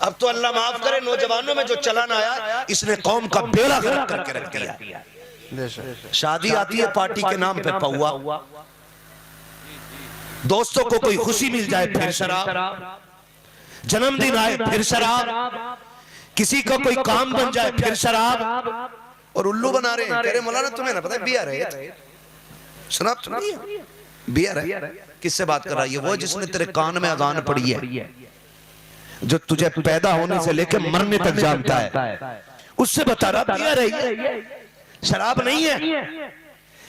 اب تو اللہ معاف کرے نوجوانوں میں جو چلن آیا اس نے قوم کا بیڑا غرق کر کے رکھ دیا. شادی آتی ہے پارٹی کے نام پہ پوا, دوستوں کو کوئی خوشی مل جائے پھر شراب, جنم دن آئے پھر شراب, کسی کا کوئی کام بن جائے پھر شراب, اور الو بنا رہے ہیں. کہہ رہے مولانا تمہیں نہ پتہ بیئر ہے, شراب تو نہیں ہے, بیئر ہے. کس سے بات کر رہا ہے؟ یہ وہ جس نے تیرے کان میں اذان پڑی ہے, جو تجھے پیدا ہونے سے لے کے مرنے تک جانتا ہے, اس سے بتا رہا بیئر ہے, شراب نہیں ہے.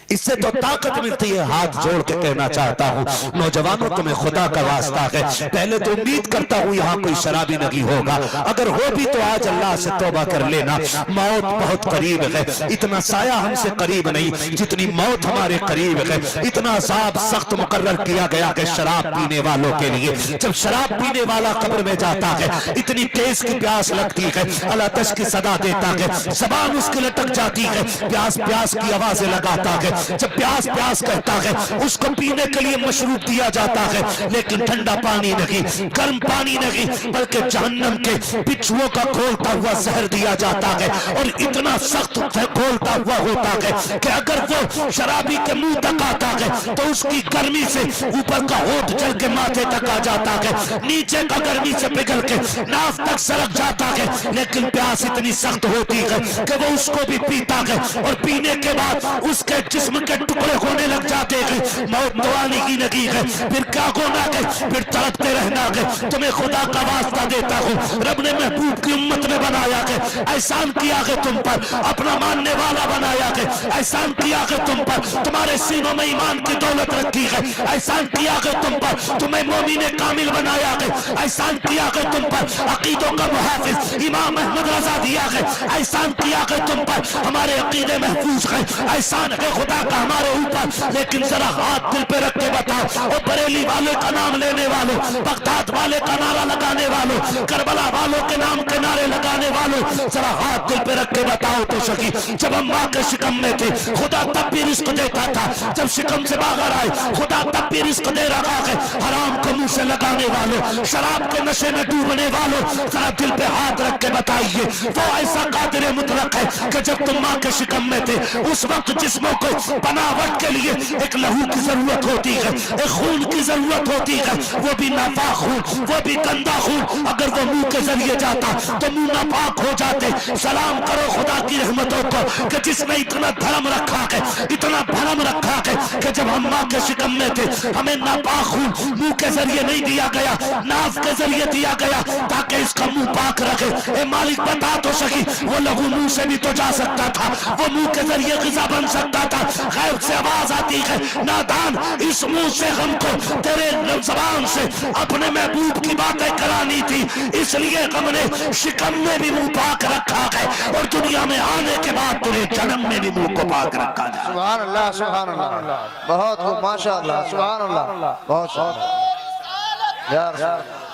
اس سے تو طاقت ملتی ہے. ہاتھ جوڑ کے کہنا چاہتا ہوں نوجوانوں تمہیں خدا کا واسطہ ہے, پہلے تو امید کرتا ہوں یہاں کوئی شرابی نہیں ہوگا, اگر ہو بھی تو آج اللہ سے توبہ کر لینا. موت بہت قریب ہے, اتنا سایہ ہم سے قریب نہیں جتنی موت ہمارے قریب ہے. اتنا عذاب سخت مقرر کیا گیا کہ شراب پینے والوں کے لیے, جب شراب پینے والا قبر میں جاتا ہے اتنی تیز کی پیاس لگتی ہے, اللہ تش کی صدا دیتا ہے, زبان اس کی لٹک جاتی ہے, پیاس پیاس کی آوازیں لگاتا ہے. جب پیاس پیاس کہتا ہے اس کو پینے کے لیے مشروب دیا جاتا ہے, لیکن ٹھنڈا پانی نہیں, گرم پانی نہیں, بلکہ جہنم کے بچھوؤں کا کھولتا ہوا زہر دیا جاتا ہے. اور اتنا سخت کھولتا ہوا ہوتا ہے کہ اگر وہ شرابی کے منہ تک آتا ہے تو اس کی گرمی سے اوپر کا ہونٹ جل کے ماتھے تک آ جاتا ہے, نیچے کا گرمی سے پگھل کے ناف تک سرک جاتا ہے. لیکن پیاس اتنی سخت ہوتی ہے کہ وہ اس کو بھی پیتا ہے, اور پینے کے بعد اس کے جسم کے ٹکڑے ہونے لگ جاتے ہیں. موت تو آنے کی نہیں ہے, پھر کیا ہونا ہے, پھر تڑپتے رہنا ہے. تمہیں خدا کا واسطہ دیتا ہوں, رب نے محبوب کی امت میں بنایا ہے, احسان کیا ہے تم پر, اپنا ماننے والا بنایا ہے, احسان کیا ہے تم پر, تمہارے سینوں میں ایمان کی دولت رکھی ہے, احسان کیا ہے تم پر, تمہیں مومن کامل بنایا ہے, احسان کیا ہے تم پر, عقیدوں کا محافظ امام احمد رضا دیا ہے, احسان کیا ہے تم پر, ہمارے عقیدے محفوظ ہے, احسان ہے خدا کا ہمارے اوپر. لیکن ذرا ہاتھ دل پہ رکھ کے بتاؤ, اور بریلی والے کا نام لینے والوں, بغداد والے کا نعرہ لگانے والوں, کربلا والوں کے نام کے نعرے لگانے والوں, ذرا ہاتھ دل پہ رکھ کے بتاؤ تو سکی, جب ہم ماں کے شکم میں تھے خدا تب بھی رزق دیتا تھا, جب شکم سے باہر آئے خدا تب بھی رزق دے رہا ہے. حرام کو منہ سے لگانے والوں, شراب کے نشے میں ڈوبنے والوں, ذرا دل پہ ہاتھ رکھ کے بتائیے وہ ایسا قادر مطلق ہے کہ جب تم ماں کے شکم میں تھے اس وقت جسموں کو بناوٹ کے لیے ایک لہو کی ضرورت ہوتی ہے, ایک خون کی ضرورت ہوتی ہے, وہ بھی ناپاک خون, وہ بھی گندا خون. اگر وہ منہ کے ذریعے جاتا تو منہ ناپاک ہو جاتے. سلام کرو خدا کی رحمتوں کو کہ جس نے اتنا دھرم رکھا ہے, اتنا بھرم رکھا ہے کہ جب ہم ماں کے شکم میں تھے ہمیں ناپاک خون منہ کے ذریعے نہیں دیا گیا, ناف کے ذریعے دیا گیا تاکہ اس کا منہ پاک رکھے. اے مالک بتا تو سکی, وہ لہو منہ سے بھی تو جا سکتا تھا, وہ منہ کے ذریعے غذا بن سکتا تھا. غیب سے آواز آتی ہے, نادان اس منہ سے ہم کو تیرے زبان سے اپنے محبوب کی باتیں کرانی تھی, اس لیے ہم نے شکم میں بھی منہ پاک رکھا ہے, اور دنیا میں آنے کے بعد تیرے جنم میں بھی منہ کو پاک رکھا ہے. سبحان اللہ, سبحان اللہ, بہت خوب, ماشاءاللہ, سبحان اللہ, بہت شکریہ یا رسول اللہ.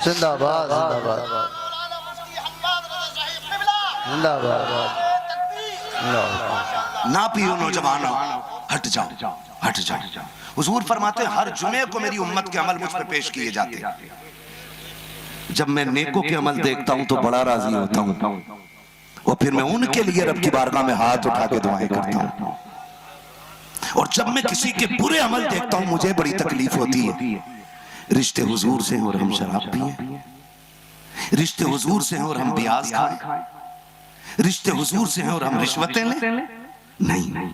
زندہ باد, زندہ باد, زندہ باد. نہ پیو نوجوانوں, ہٹ جاؤ, ہٹ جاؤ. حضور فرماتے ہیں ہر جمعے کو میری امت کے عمل مجھ پر پیش کیے جاتے ہیں, جب میں نیکوں کے عمل دیکھتا ہوں تو بڑا راضی ہوتا ہوں, اور پھر میں ان کے لیے رب کی بارگاہ میں ہاتھ اٹھا کے دعائیں کرتا ہوں. اور جب میں کسی کے برے عمل دیکھتا ہوں مجھے بڑی تکلیف ہوتی ہے. رشتے حضور سے ہیں اور ہم شراب پیئیں, رشتے حضور سے ہیں اور ہم بیاض کھائیں, رشتے حضور سے ہیں اور ہم رشوتیں لیں. نہیں,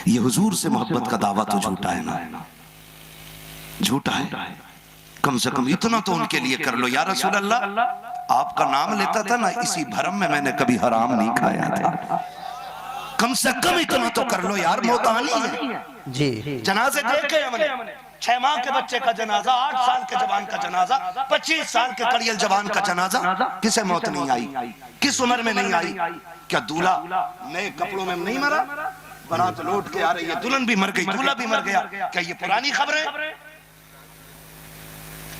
یہ حضور سے محبت کا دعویٰ تو جھوٹا ہے نا, جھوٹا ہے. کم سے کم اتنا تو ان کے لیے کر لو, یا رسول اللہ آپ کا نام لیتا تھا نا, اسی بھرم میں نے کبھی حرام نہیں کھایا تھا. کم سے کم اتنا تو کر لو یار, موت آنی ہے. جی جنازے دیکھے ہم نے, 6 ماہ کے بچے کا جنازہ, 8 سال کے جوان کا جنازہ, 25 سال کے کڑیل جوان کا جنازہ. کسے موت نہیں آئی, کس عمر میں نہیں آئی؟ کیا دولہا نئے کپڑوں میں نہیں مرا, بارات لوٹ کے آ رہی ہے, دلہن بھی مر گئی, دولہا بھی مر گیا. کیا یہ پرانی خبریں,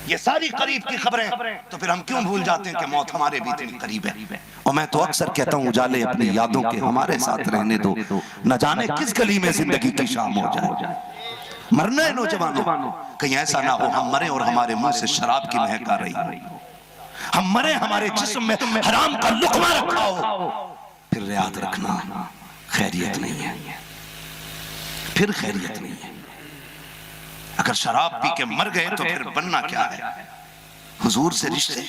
یہ ساری قریب کی خبریں؟ تو پھر ہم کیوں بھول جاتے ہیں کہ موت ہمارے بھی اتنی قریب ہے. اور میں تو اکثر کہتا ہوں اجالے اپنی یادوں کے ہمارے ساتھ رہنے دو, نہ جانے کس گلی میں زندگی کی شام ہو جائے. مرنا ہے نوجوانوں، کہیں ایسا نہ ہو ہم مریں اور ہمارے منہ سے شراب کی مہک آ رہی ہو، ہم مریں ہمارے جسم میں حرام کا لقمہ رکھا ہو، پھر یاد رکھنا خیریت نہیں ہے، پھر خیریت نہیں ہے۔ اگر شراب پی کے مر گئے تو پھر بننا کیا ہے؟ حضور سے رشتے،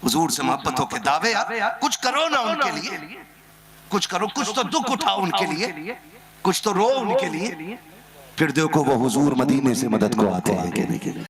حضور سے محبتوں کے دعوے، کچھ کرو نا ان کے لیے، کچھ کرو، کچھ تو دکھ اٹھاؤ ان کے لیے، کچھ تو رو ان کے لیے، پھر دیکھو وہ حضور مدینے سے مدد کو آتے ہیں کہ نہیں۔